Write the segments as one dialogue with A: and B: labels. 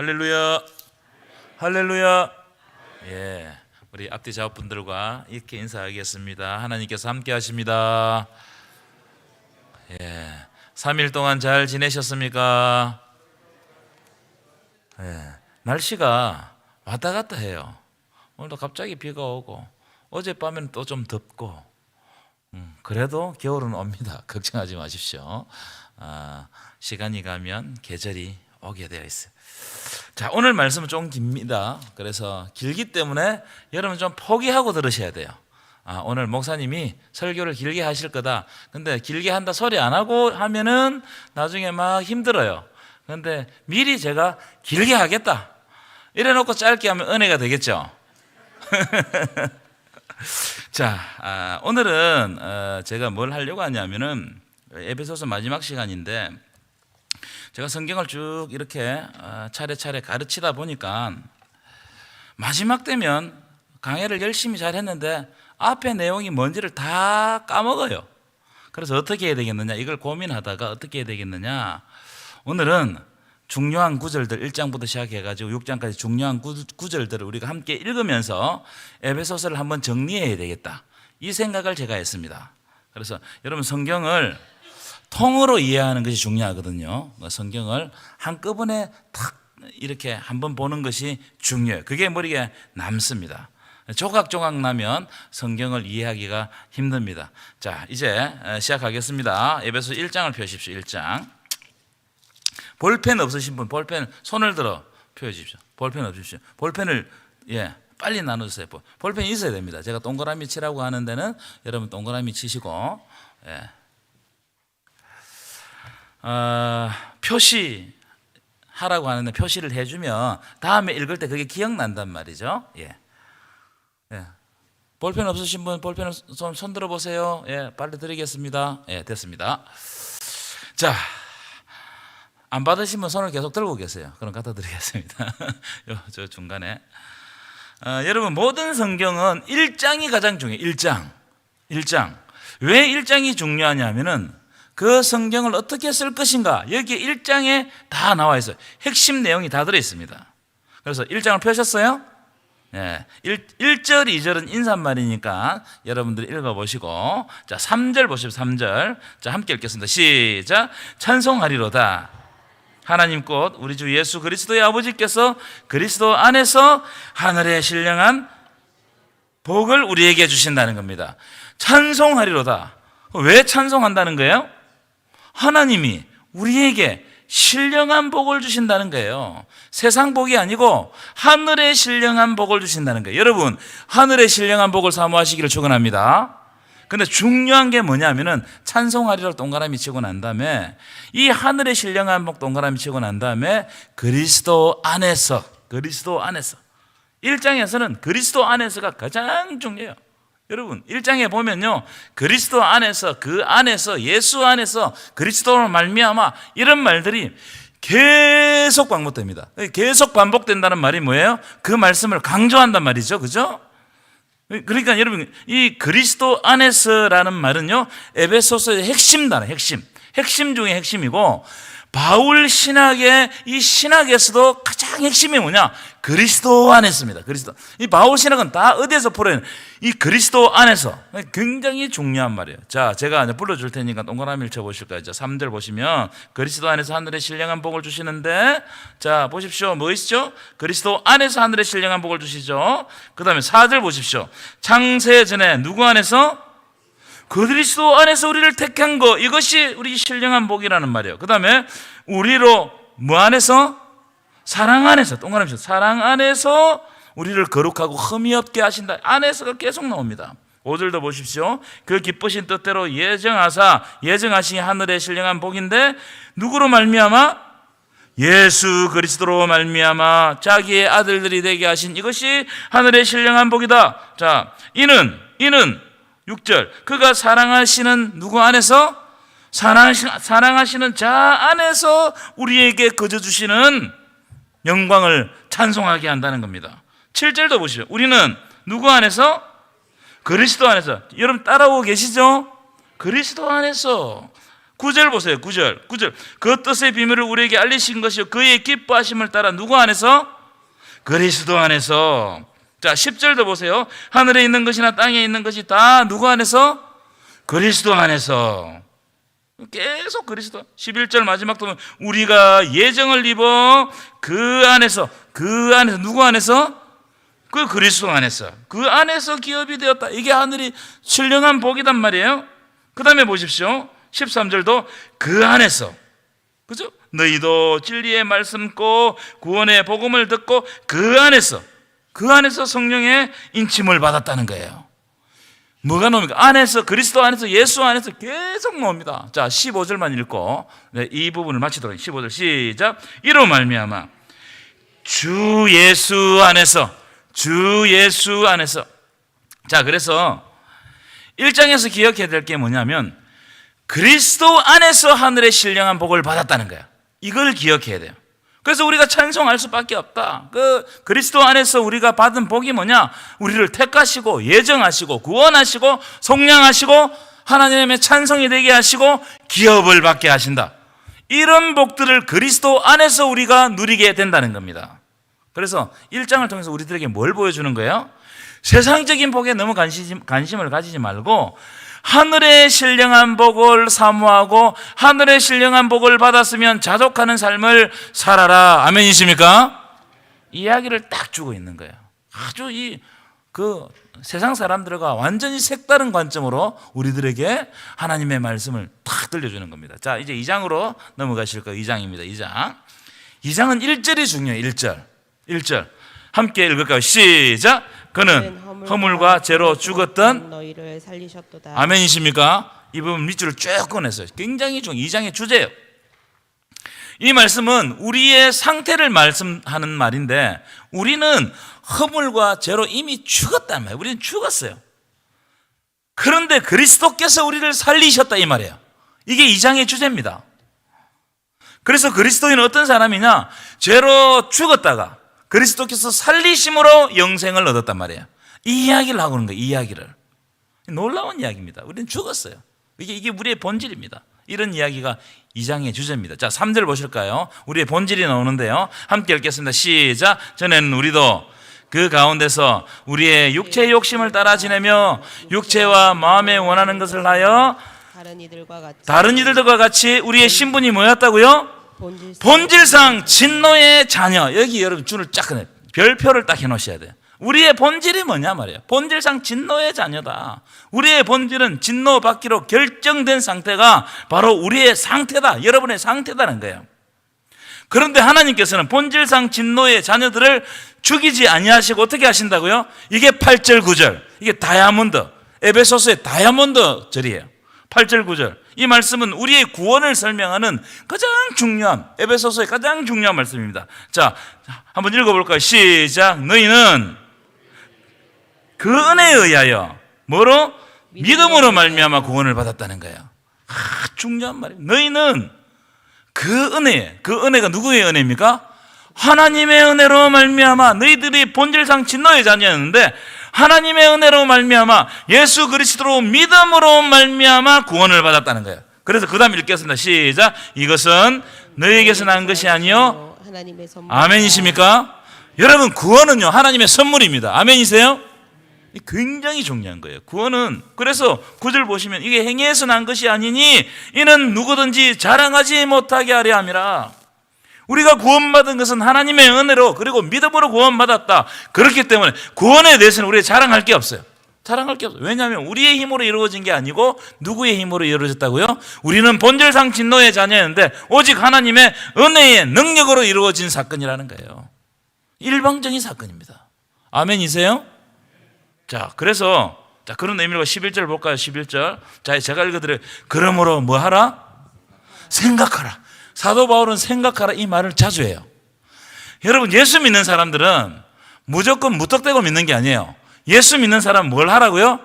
A: 할렐루야, 할렐루야. 예, 우리 앞뒤 좌우분들과 이렇게 인사하겠습니다. 하나님께서 함께 하십니다. 예, 3일 동안 잘 지내셨습니까? 예, 날씨가 왔다 갔다 해요. 오늘도 갑자기 비가 오고 어젯밤에는 또 좀 덥고 그래도 겨울은 옵니다. 걱정하지 마십시오. 시간이 가면 계절이 오게 되어 있어요. 자, 오늘 말씀은 좀 깁니다. 그래서 길기 때문에 여러분 좀 포기하고 들으셔야 돼요. 오늘 목사님이 설교를 길게 하실 거다. 근데 길게 한다 소리 안 하고 하면은 나중에 막 힘들어요. 그런데 미리 제가 길게 하겠다 이래 놓고 짧게 하면 은혜가 되겠죠. 자, 오늘은 제가 뭘 하려고 하냐면은 에베소서 마지막 시간인데 제가 성경을 쭉 이렇게 차례차례 가르치다 보니까 마지막 되면 강해를 열심히 잘 했는데 앞에 내용이 뭔지를 다 까먹어요. 그래서 어떻게 해야 되겠느냐, 이걸 고민하다가 어떻게 해야 되겠느냐, 오늘은 중요한 구절들 1장부터 시작해가지고 6장까지 중요한 구절들을 우리가 함께 읽으면서 에베소서를 한번 정리해야 되겠다, 이 생각을 제가 했습니다. 그래서 여러분 성경을 통으로 이해하는 것이 중요하거든요. 성경을 한꺼번에 탁 이렇게 한번 보는 것이 중요해요. 그게 머리에 남습니다. 조각조각 나면 성경을 이해하기가 힘듭니다. 자, 이제 시작하겠습니다. 에베소 1장을 펴십시오. 1장. 볼펜 없으신 분 볼펜 손을 들어 펴주십시오. 볼펜 없으십시오. 볼펜을 빨리 나눠주세요. 볼펜이 있어야 됩니다. 제가 동그라미 치라고 하는 데는 여러분 동그라미 치시고, 표시하라고 하는데 표시를 해주면 다음에 읽을 때 그게 기억난단 말이죠. 볼펜 없으신 분 볼펜을 손 들어보세요. 빨리 드리겠습니다. 됐습니다. 자, 안 받으시면 손을 계속 들고 계세요. 그럼 갖다 드리겠습니다. 저 중간에. 여러분, 모든 성경은 1장이 가장 중요해요. 1장. 왜 1장이 중요하냐면은 그 성경을 어떻게 쓸 것인가, 여기에 1장에 다 나와 있어요. 핵심 내용이 다 들어 있습니다. 그래서 1장을 펴셨어요? 1절, 2절은 인사말이니까 여러분들이 읽어보시고, 자, 3절 보시죠. 3절. 자, 함께 읽겠습니다. 시작. 찬송하리로다. 하나님 곧 우리 주 예수 그리스도의 아버지께서 그리스도 안에서 하늘에 신령한 복을 우리에게 주신다는 겁니다. 찬송하리로다. 왜 찬송한다는 거예요? 하나님이 우리에게 신령한 복을 주신다는 거예요. 세상 복이 아니고 하늘의 신령한 복을 주신다는 거예요. 여러분, 하늘의 신령한 복을 사모하시기를 축원합니다. 근데 중요한 게 뭐냐면은 찬송하리로 동그라미 치고 난 다음에 이 하늘의 신령한 복 동그라미 치고 난 다음에 그리스도 안에서 1장에서는 그리스도 안에서가 가장 중요해요. 여러분, 1장에 보면요, 그리스도 안에서, 그 안에서, 예수 안에서, 그리스도로 말미암아, 이런 말들이 계속 반복됩니다. 계속 반복된다는 말이 뭐예요? 그 말씀을 강조한단 말이죠. 그죠? 그러니까 여러분, 이 그리스도 안에서라는 말은요, 에베소서의 핵심 단어, 핵심 중에 핵심이고, 바울 신학의 이 신학에서도 가장 핵심이 뭐냐? 그리스도 안에서입니다. 이 바울 신학은 다 어디에서 풀어요? 이 그리스도 안에서. 굉장히 중요한 말이에요. 자, 제가 이제 불러줄 테니까 동그라미를 쳐보실까요? 자, 3절 보시면 그리스도 안에서 하늘의 신령한 복을 주시는데, 자, 보십시오. 뭐 있죠? 그리스도 안에서 하늘의 신령한 복을 주시죠. 그 다음에 4절 보십시오. 창세 전에 누구 안에서? 그리스도 안에서 우리를 택한 거, 이것이 우리 신령한 복이라는 말이에요. 그 다음에 우리로 뭐 안에서? 사랑 안에서, 동그라미 쳐, 사랑 안에서 우리를 거룩하고 흠이 없게 하신다. 안에서가 계속 나옵니다. 5절도 보십시오. 그 기쁘신 뜻대로 예정하신 하늘의 신령한 복인데 누구로 말미암아? 예수 그리스도로 말미암아 자기의 아들들이 되게 하신 이것이 하늘의 신령한 복이다. 자, 이는 6절, 그가 사랑하시는 누구 안에서? 사랑하시는 자 안에서 우리에게 거저주시는 영광을 찬송하게 한다는 겁니다. 7절도 보시죠. 우리는 누구 안에서? 그리스도 안에서. 여러분 따라오고 계시죠? 그리스도 안에서. 9절 보세요. 9절. 그 뜻의 비밀을 우리에게 알리신 것이요 그의 기뻐하심을 따라 누구 안에서? 그리스도 안에서. 자, 10절도 보세요. 하늘에 있는 것이나 땅에 있는 것이 다 누구 안에서? 그리스도 안에서. 계속 그리스도. 11절 마지막도 보면 우리가 예정을 입어 그 안에서 누구 안에서? 그 그리스도 안에서. 그 안에서 기업이 되었다. 이게 하늘이 신령한 복이단 말이에요. 그 다음에 보십시오. 13절도 그 안에서. 그죠? 너희도 진리의 말씀 듣고 구원의 복음을 듣고 그 안에서 성령의 인침을 받았다는 거예요. 뭐가 나옵니까? 안에서, 그리스도 안에서, 예수 안에서 계속 나옵니다. 자, 15절만 읽고 이 부분을 마치도록. 15절 시작. 이로 말미암아 주 예수 안에서. 자, 그래서 1장에서 기억해야 될 게 뭐냐면 그리스도 안에서 하늘의 신령한 복을 받았다는 거야. 이걸 기억해야 돼요. 그래서 우리가 찬송할 수밖에 없다. 그 그리스도 안에서 우리가 받은 복이 뭐냐? 우리를 택하시고 예정하시고 구원하시고 속량하시고 하나님의 찬송이 되게 하시고 기업을 받게 하신다. 이런 복들을 그리스도 안에서 우리가 누리게 된다는 겁니다. 그래서 1장을 통해서 우리들에게 뭘 보여주는 거예요? 세상적인 복에 너무 관심을 가지지 말고 하늘의 신령한 복을 사모하고 하늘의 신령한 복을 받았으면 자족하는 삶을 살아라. 아멘이십니까? 이야기를 딱 주고 있는 거예요. 아주 세상 사람들과 완전히 색다른 관점으로 우리들에게 하나님의 말씀을 딱 들려주는 겁니다. 자, 이제 2장으로 넘어가실 거예요. 2장입니다. 2장은 1절이 중요해요. 1절 함께 읽을까요? 시작. 그는 허물과 죄로 죽었던
B: 너희를 살리셨도다.
A: 아멘이십니까? 이 부분 밑줄을 쭉 꺼냈어요. 굉장히 중요해요. 2장의 주제예요. 이 말씀은 우리의 상태를 말씀하는 말인데 우리는 허물과 죄로 이미 죽었단 말이에요. 우리는 죽었어요. 그런데 그리스도께서 우리를 살리셨다 이 말이에요. 이게 2장의 주제입니다. 그래서 그리스도인은 어떤 사람이냐? 죄로 죽었다가 그리스도께서 살리심으로 영생을 얻었단 말이에요. 이 이야기를 하고 있는 거예요. 이 이야기를. 놀라운 이야기입니다. 우리는 죽었어요. 이게 우리의 본질입니다. 이런 이야기가 2장의 주제입니다. 자, 3절 보실까요? 우리의 본질이 나오는데요. 함께 읽겠습니다. 시작. 전에는 우리도 그 가운데서 우리의 육체의 욕심을 따라 지내며 육체와 마음에 원하는 것을 하여 다른 이들과 같이 우리의 신분이 뭐였다고요? 본질상 진노의 자녀. 여기 여러분 줄을 쫙 꺼내 별표를 딱 해놓으셔야 돼요. 우리의 본질이 뭐냐 말이에요. 본질상 진노의 자녀다. 우리의 본질은 진노받기로 결정된 상태가 바로 우리의 상태다. 여러분의 상태다는 거예요. 그런데 하나님께서는 본질상 진노의 자녀들을 죽이지 아니하시고 어떻게 하신다고요? 이게 8절 9절. 이게 다이아몬드, 에베소서의 다이아몬드 절이에요. 8절 9절. 이 말씀은 우리의 구원을 설명하는 가장 중요한, 에베소서의 가장 중요한 말씀입니다. 자, 한번 읽어볼까요? 시작. 너희는 그 은혜에 의하여 뭐로? 믿음으로 말미암아 구원을 받았다는 거예요. 중요한 말이에요. 너희는 그 은혜가 누구의 은혜입니까? 하나님의 은혜로 말미암아. 너희들이 본질상 진노의 자녀였는데 하나님의 은혜로 말미암아 예수 그리스도로 믿음으로 말미암아 구원을 받았다는 거예요. 그래서 그 다음 읽겠습니다. 시작. 이것은 너희에게서 난 것이 아니요
B: 하나님의 선물.
A: 아멘이십니까? 여러분, 구원은요 하나님의 선물입니다. 아멘이세요? 굉장히 중요한 거예요. 구원은. 그래서 9절 보시면 이게 행위에서 난 것이 아니니 이는 누구든지 자랑하지 못하게 하려 함이라. 우리가 구원받은 것은 하나님의 은혜로 그리고 믿음으로 구원받았다. 그렇기 때문에 구원에 대해서는 우리가 자랑할 게 없어요. 자랑할 게 없어요. 왜냐하면 우리의 힘으로 이루어진 게 아니고 누구의 힘으로 이루어졌다고요? 우리는 본질상 진노의 자녀였는데 오직 하나님의 은혜의 능력으로 이루어진 사건이라는 거예요. 일방적인 사건입니다. 아멘이세요? 자, 그래서 그런 의미로 11절 볼까요? 11절. 자, 제가 읽어드려요. 그러므로 뭐 하라? 생각하라. 사도 바울은 생각하라 이 말을 자주 해요. 여러분, 예수 믿는 사람들은 무조건 무턱대고 믿는 게 아니에요. 예수 믿는 사람은 뭘 하라고요?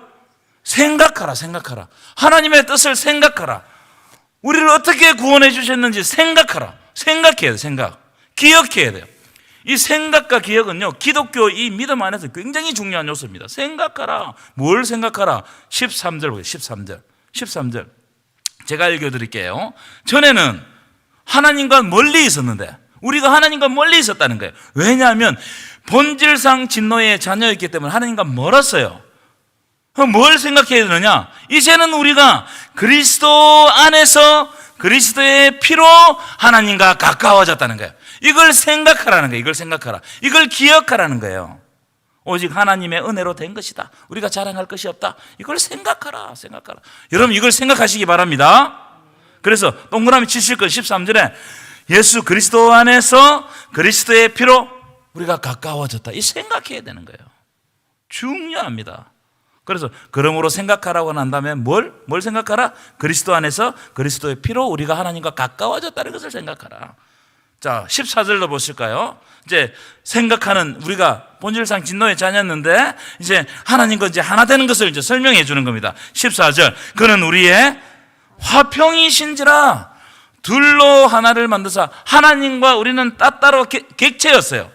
A: 생각하라. 하나님의 뜻을 생각하라. 우리를 어떻게 구원해 주셨는지 생각하라. 생각해야 돼요. 기억해야 돼요. 이 생각과 기억은요, 기독교 이 믿음 안에서 굉장히 중요한 요소입니다. 생각하라. 뭘 생각하라? 13절 보세요. 13절. 제가 읽어드릴게요. 전에는 하나님과 멀리 있었는데, 우리가 하나님과 멀리 있었다는 거예요. 왜냐하면 본질상 진노의 자녀였기 때문에 하나님과 멀었어요. 뭘 생각해야 되느냐? 이제는 우리가 그리스도 안에서 그리스도의 피로 하나님과 가까워졌다는 거예요. 이걸 생각하라는 거예요. 이걸 생각하라. 이걸 기억하라는 거예요. 오직 하나님의 은혜로 된 것이다. 우리가 자랑할 것이 없다. 이걸 생각하라. 생각하라. 여러분 이걸 생각하시기 바랍니다. 그래서 동그라미 치실 것 13절에 예수 그리스도 안에서 그리스도의 피로 우리가 가까워졌다. 이 생각해야 되는 거예요. 중요합니다. 그래서 그러므로 생각하라고 한 다음에 뭘 생각하라? 그리스도 안에서 그리스도의 피로 우리가 하나님과 가까워졌다는 것을 생각하라. 자, 14절로 보실까요? 이제 생각하는, 우리가 본질상 진노의 자녀였는데 이제 하나님과 이제 하나 되는 것을 이제 설명해 주는 겁니다. 14절. 그는 우리의 화평이신지라 둘로 하나를 만드사. 하나님과 우리는 따따로 객체였어요.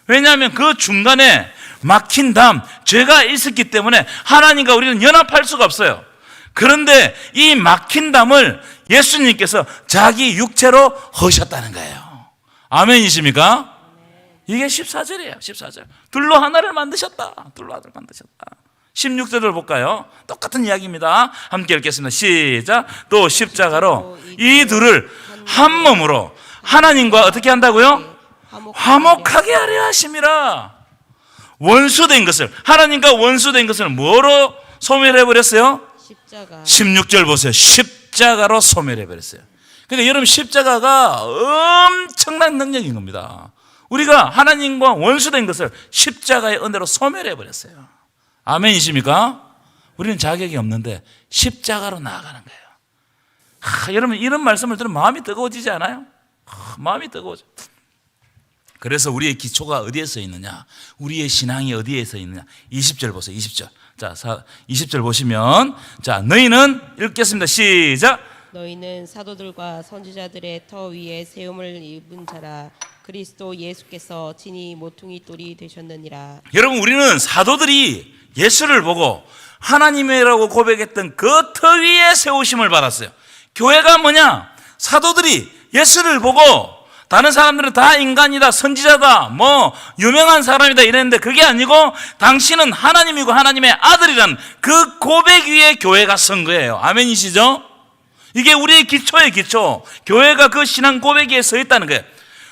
A: 왜냐하면 그 중간에 막힌 담, 죄가 있었기 때문에 하나님과 우리는 연합할 수가 없어요. 그런데 이 막힌 담을 예수님께서 자기 육체로 허셨다는 거예요. 아멘이십니까? 이게 14절이에요. 14절. 둘로 하나를 만드셨다. 둘로 하나를 만드셨다. 16절을 볼까요? 똑같은 이야기입니다. 함께 읽겠습니다. 시작. 또 십자가로 이 둘을 한 몸으로 하나님과 어떻게 한다고요? 화목하게 하려 하심이라. 원수된 것을, 하나님과 원수된 것을 뭐로 소멸해 버렸어요?
B: 십자가.
A: 16절 보세요. 십자가로 소멸해 버렸어요. 그러니까 여러분 십자가가 엄청난 능력인 겁니다. 우리가 하나님과 원수된 것을 십자가의 은혜로 소멸해 버렸어요. 아멘이십니까? 우리는 자격이 없는데 십자가로 나아가는 거예요. 여러분 이런 말씀을 들으면 마음이 뜨거워지지 않아요? 마음이 뜨거워져. 그래서 우리의 기초가 어디에 서 있느냐? 우리의 신앙이 어디에 서 있느냐? 20절 보세요. 20절. 자, 20절 보시면, 자, 너희는 읽겠습니다. 시작.
B: 너희는 사도들과 선지자들의 터 위에 세움을 입은 자라. 그리스도 예수께서 친히 모퉁이 돌이 되셨느니라.
A: 여러분 우리는 사도들이 예수를 보고 하나님이라고 고백했던 그 터 위에 세우심을 받았어요. 교회가 뭐냐? 사도들이 예수를 보고 다른 사람들은 다 인간이다, 선지자다, 뭐 유명한 사람이다 이랬는데 그게 아니고 당신은 하나님이고 하나님의 아들이란 그 고백 위에 교회가 선 거예요. 아멘이시죠? 이게 우리의 기초의 기초. 교회가 그 신앙 고백 위에 서 있다는 거예요.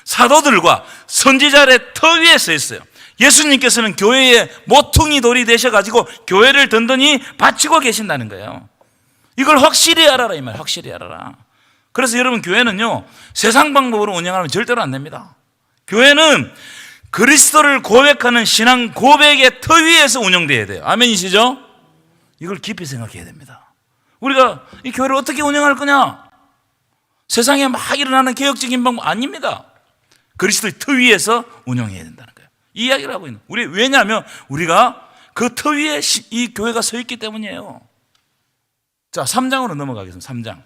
A: 사도들과 선지자의 터 위에 서 있어요. 예수님께서는 교회의 모퉁이 돌이 되셔가지고 교회를 든든히 바치고 계신다는 거예요. 이걸 확실히 알아라 이 말. 확실히 알아라. 그래서 여러분 교회는요 세상 방법으로 운영하면 절대로 안 됩니다. 교회는 그리스도를 고백하는 신앙 고백의 터 위에서 운영돼야 돼요. 아멘이시죠? 이걸 깊이 생각해야 됩니다. 우리가 이 교회를 어떻게 운영할 거냐? 세상에 막 일어나는 개혁적인 방법 아닙니다. 그리스도의 터 위에서 운영해야 된다는 거예요. 이 이야기를 하고 있는. 왜냐하면 우리가 그 터 위에 이 교회가 서 있기 때문이에요. 자, 3장으로 넘어가겠습니다.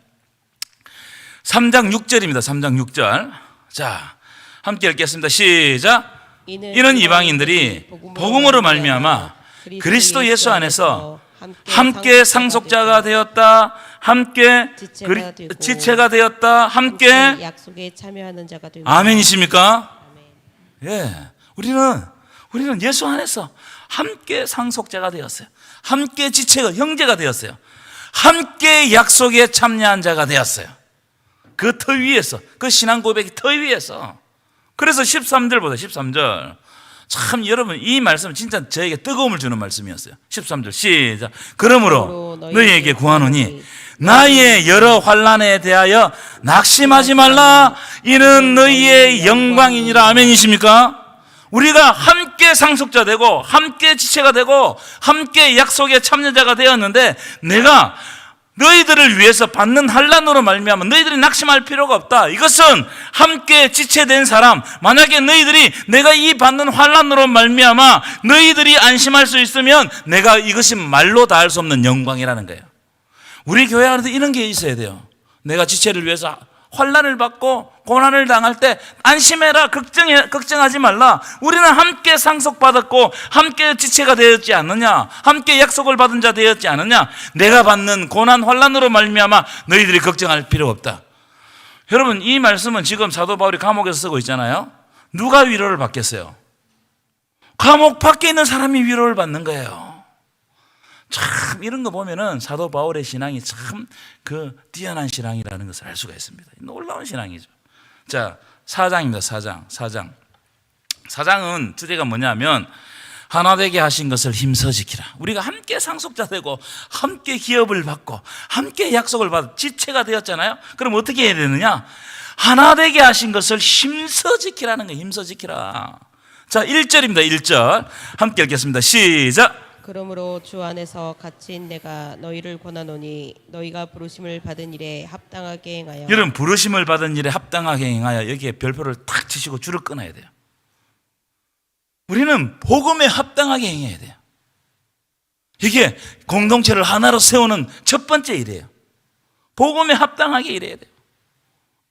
A: 3장 6절입니다. 3장 6절. 자, 함께 읽겠습니다. 시작. 이는 이방인들이 복음으로 말미암아 그리스도 예수 안에서 함께 상속자가 되었다. 함께 지체가 되었다. 함께
B: 약속에 참여하는 자가 되고.
A: 아멘이십니까? 예. 우리는 예수 안에서 함께 상속자가 되었어요. 함께 지체가 형제가 되었어요. 함께 약속에 참여한 자가 되었어요. 그 터 위에서, 그 신앙 고백의 터 위에서. 그래서 13절 보세요. 13절. 참 여러분 이 말씀은 진짜 저에게 뜨거움을 주는 말씀이었어요. 13절 시작. 그러므로 너희에게 구하노니 나의 여러 환난에 대하여 낙심하지 말라. 이는 너희의 영광이니라. 아멘이십니까? 우리가 함께 상속자 되고 함께 지체가 되고 함께 약속의 참여자가 되었는데 내가 너희들을 위해서 받는 환난으로 말미암아 너희들이 낙심할 필요가 없다. 이것은 함께 지체된 사람, 만약에 너희들이 내가 이 받는 환난으로 말미암아 너희들이 안심할 수 있으면 내가 이것이 말로 다 할 수 없는 영광이라는 거예요. 우리 교회 안에도 이런 게 있어야 돼요. 내가 지체를 위해서 환난을 받고 고난을 당할 때 안심해라, 걱정하지 말라. 우리는 함께 상속받았고 함께 지체가 되었지 않느냐, 함께 약속을 받은 자 되었지 않느냐. 내가 받는 고난 환난으로 말미암아 너희들이 걱정할 필요 없다. 여러분, 이 말씀은 지금 사도 바울이 감옥에서 쓰고 있잖아요. 누가 위로를 받겠어요? 감옥 밖에 있는 사람이 위로를 받는 거예요. 참 이런 거 보면은 사도 바울의 신앙이 참 뛰어난 신앙이라는 것을 알 수가 있습니다. 놀라운 신앙이죠. 자, 4장입니다. 4장은 주제가 뭐냐면 하나 되게 하신 것을 힘써 지키라. 우리가 함께 상속자 되고 함께 기업을 받고 함께 약속을 받아 지체가 되었잖아요. 그럼 어떻게 해야 되느냐? 하나 되게 하신 것을 힘써 지키라는 거예요. 힘써 지키라. 자, 1절입니다. 1절 함께 읽겠습니다. 시작.
B: 그러므로 주 안에서 갇힌 내가 너희를 권하노니 너희가 부르심을 받은 일에 합당하게 행하여.
A: 여러분, 부르심을 받은 일에 합당하게 행하여, 여기에 별표를 탁 치시고 줄을 끊어야 돼요. 우리는 복음에 합당하게 행해야 돼요. 이게 공동체를 하나로 세우는 첫 번째 일이에요. 복음에 합당하게 일해야 돼요.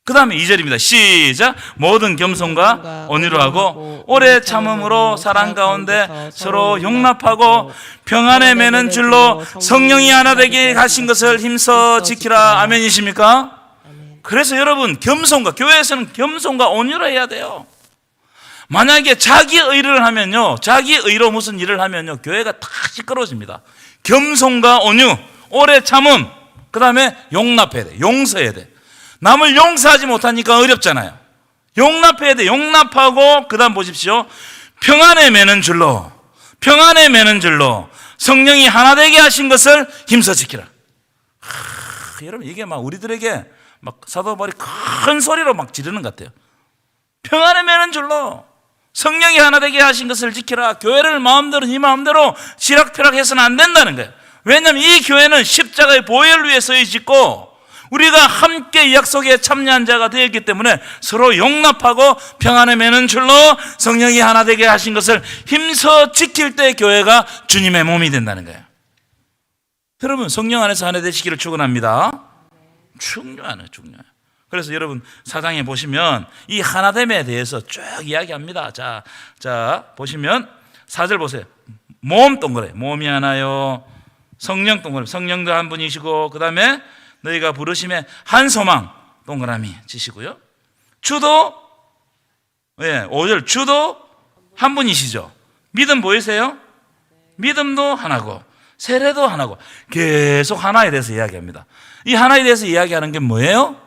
A: 그 다음에 2절입니다. 시작. 모든 겸손과 온유로 하고 오래 참음으로 사랑 가운데 서로 용납하고 평안에 매는 줄로 성령이 하나 되게 하신 것을 힘써 지키라. 아멘이십니까? 그래서 여러분, 교회에서는 겸손과 온유로 해야 돼요. 만약에 자기 의를 하면요, 자기 의로 무슨 일을 하면요, 교회가 다 시끄러워집니다. 겸손과 온유, 오래 참음, 그 다음에 용납해야 돼. 용서해야 돼. 남을 용서하지 못하니까 어렵잖아요. 용납해야 돼. 용납하고 그 다음 보십시오. 평안에 매는 줄로 성령이 하나 되게 하신 것을 힘써 지키라. 여러분, 이게 막 우리들에게 막 사도 바울이 큰 소리로 막 지르는 것 같아요. 평안에 매는 줄로 성령이 하나 되게 하신 것을 지키라. 교회를 마음대로 네 마음대로 지락펴락해서는 안 된다는 거예요. 왜냐하면 이 교회는 십자가의 보혈을 위해 서이 짓고 우리가 함께 약속에 참여한 자가 되었기 때문에 서로 용납하고 평안에 매는 줄로 성령이 하나 되게 하신 것을 힘써 지킬 때 교회가 주님의 몸이 된다는 거예요. 여러분, 성령 안에서 하나 되시기를 축원합니다. 중요하네요. 그래서 여러분, 4장에 보시면 이 하나됨에 대해서 쭉 이야기합니다. 자 보시면 4절 보세요. 몸 동그래. 몸이 하나요. 성령 동그래. 성령도 한 분이시고, 그 다음에 너희가 부르심에 한 소망 동그라미 치시고요. 주도 5절 주도 한 분이시죠. 믿음 보이세요? 믿음도 하나고 세례도 하나고 계속 하나에 대해서 이야기합니다. 이 하나에 대해서 이야기하는 게 뭐예요?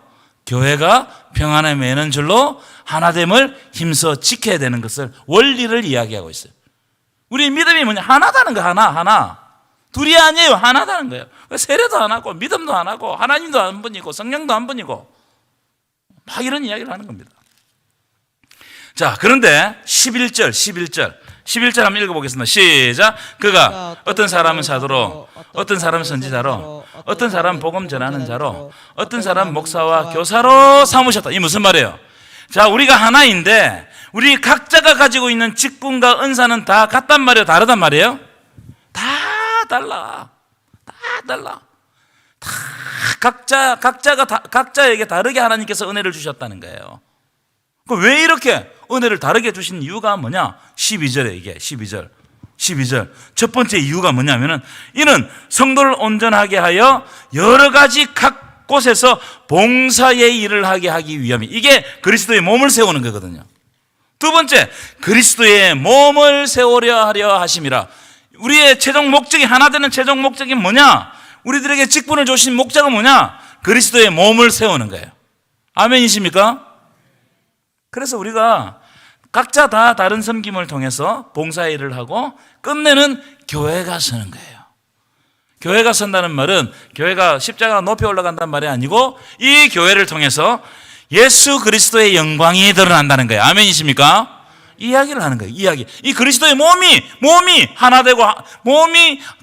A: 교회가 평안에 매는 줄로 하나됨을 힘써 지켜야 되는 것을, 원리를 이야기하고 있어요. 우리 믿음이 뭐냐? 하나다는 거예요. 하나. 둘이 아니에요. 하나다는 거예요. 세례도 하나고 믿음도 하나고 하나님도 한 분이고 성령도 한 분이고 막 이런 이야기를 하는 겁니다. 자, 그런데 11절 한번 읽어보겠습니다. 시작. 그가 어떤 사람은 사도로, 어떤 사람은 선지자로, 어떤 사람은 복음 전하는 자로, 어떤 사람은 목사와 교사로 삼으셨다. 이 무슨 말이에요? 자, 우리가 하나인데 우리 각자가 가지고 있는 직분과 은사는 다 같단 말이에요? 다르단 말이에요? 다 달라. 다 각자에게 다르게 하나님께서 은혜를 주셨다는 거예요. 왜 이렇게 은혜를 다르게 주신 이유가 뭐냐? 12절에 이게 12절. 첫 번째 이유가 뭐냐면은 이는 성도를 온전하게 하여 여러 가지 각 곳에서 봉사의 일을 하게 하기 위함이, 이게 그리스도의 몸을 세우는 거거든요. 두 번째, 그리스도의 몸을 세우려 하려 하심이라. 우리의 최종 목적이, 하나 되는 최종 목적이 뭐냐? 우리들에게 직분을 주신 목적은 뭐냐? 그리스도의 몸을 세우는 거예요. 아멘이십니까? 그래서 우리가 각자 다 다른 섬김을 통해서 봉사의 일을 하고 끝내는 교회가 서는 거예요. 교회가 선다는 말은 교회가 십자가가 높이 올라간다는 말이 아니고 이 교회를 통해서 예수 그리스도의 영광이 드러난다는 거예요. 아멘이십니까? 이야기를 하는 거예요. 이야기. 이 그리스도의 몸이 하나 되고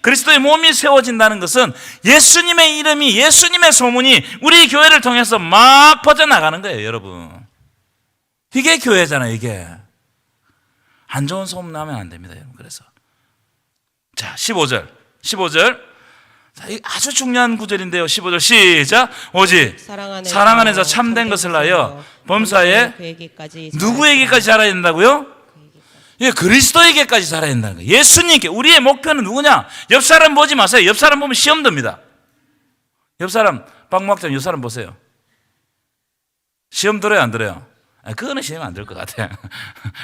A: 그리스도의 몸이 세워진다는 것은 예수님의 이름이, 예수님의 소문이 우리 교회를 통해서 막 퍼져나가는 거예요, 여러분. 이게 교회잖아요, 이게. 안 좋은 소문 나면 안 됩니다, 여러분. 그래서 자, 15절. 자, 이 아주 중요한 구절인데요. 15절 시작. 오직
B: 사랑
A: 안에서 참된 것을 하여 범사에 누구에게까지 살아야 된다고요? 예, 그리스도에게까지 살아야 된다는 거예요. 예수님께. 우리의 목표는 누구냐? 옆 사람 보지 마세요. 옆 사람 보면 시험 듭니다. 옆 사람, 박목장 옆 사람 보세요. 시험 들어요, 안 들어요? 그거는 시험 안 들 것 같아요.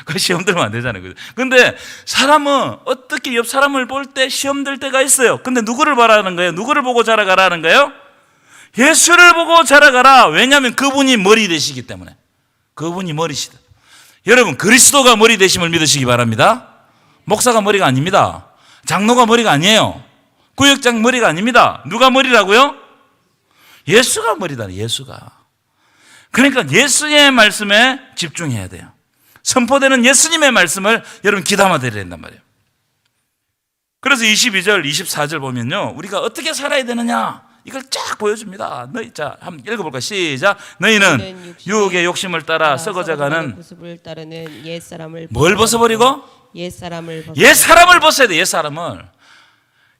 A: 그 시험 들면 안 되잖아요. 근데 사람은 어떻게 옆 사람을 볼 때 시험 들 때가 있어요. 근데 누구를 바라는 거예요? 누구를 보고 자라가라는 거예요? 예수를 보고 자라가라. 왜냐하면 그분이 머리 되시기 때문에. 그분이 머리시다. 여러분, 그리스도가 머리 되심을 믿으시기 바랍니다. 목사가 머리가 아닙니다. 장로가 머리가 아니에요. 구역장 머리가 아닙니다. 누가 머리라고요? 예수가 머리다. 예수가. 그러니까 예수의 말씀에 집중해야 돼요. 선포되는 예수님의 말씀을 여러분 귀담아 들어야 된단 말이에요. 그래서 22절, 24절 보면요, 우리가 어떻게 살아야 되느냐 이걸 쫙 보여줍니다. 너희, 자, 한번 읽어볼까? 시작. 너희는 유혹의 욕심을 따라 썩어져가는
B: 모습을 따르는 옛 사람을
A: 뭘 벗어버리고?
B: 옛 사람을
A: 벗어야 돼. 옛 사람을.